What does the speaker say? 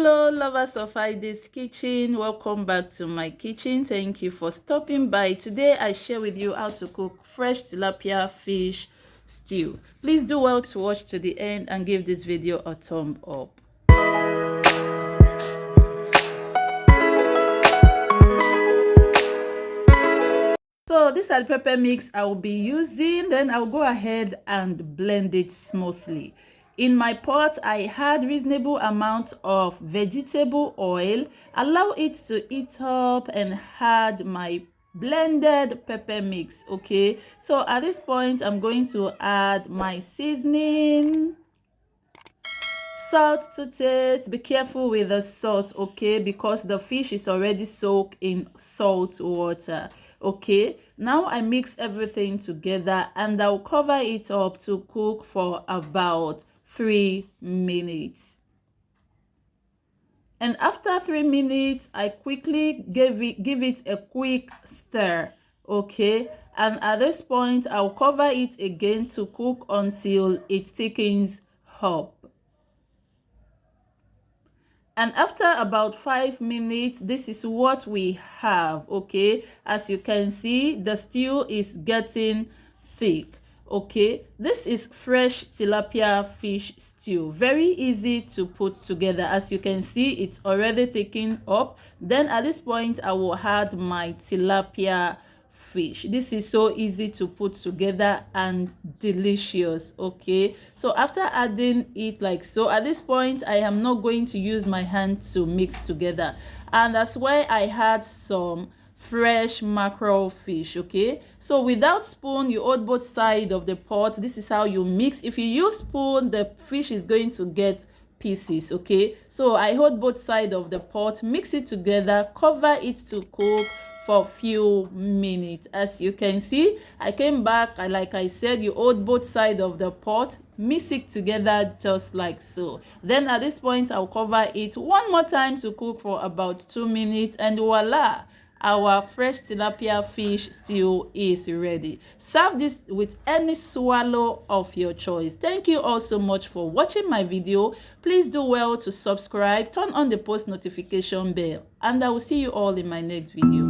Hello lovers of Ida's kitchen, welcome back to my kitchen. Thank you for stopping by. Today I share with you how to cook fresh tilapia fish stew. Please do well to watch to the end and give this video a thumb up. So this is the pepper mix I will be using. Then I'll go ahead and blend it smoothly. In my pot, I had reasonable amount of vegetable oil. Allow it to heat up and add my blended pepper mix. Okay, so at this point, I'm going to add my seasoning, salt to taste. Be careful with the salt, okay, because the fish is already soaked in salt water. Okay, now I mix everything together and I'll cover it up to cook for about 3 minutes. And after 3 minutes, I quickly give it a quick stir. Okay, and at this point I'll cover it again to cook until it thickens up. And after about 5 minutes, this is what we have. Okay, as you can see, the stew is getting thick. Okay, this is fresh tilapia fish stew, very easy to put together. As you can see, it's already taken up. Then at this point I will add my tilapia fish. This is so easy to put together and delicious. Okay, so after adding it like so, at this point I am not going to use my hand to mix together, and that's why I had some fresh mackerel fish. Okay, so without spoon, you hold both sides of the pot. This is how you mix. If you use spoon, the fish is going to get pieces. Okay, so I hold both sides of the pot, mix it together, cover it to cook for a few minutes. As you can see, I came back, like I said, you hold both sides of the pot, mix it together just like so. Then at this point I'll cover it one more time to cook for about 2 minutes, and voila, our fresh tilapia fish stew is ready. Serve this with any swallow of your choice. Thank you all so much for watching my video. Please do well to subscribe, turn on the post notification bell, and I will see you all in my next video.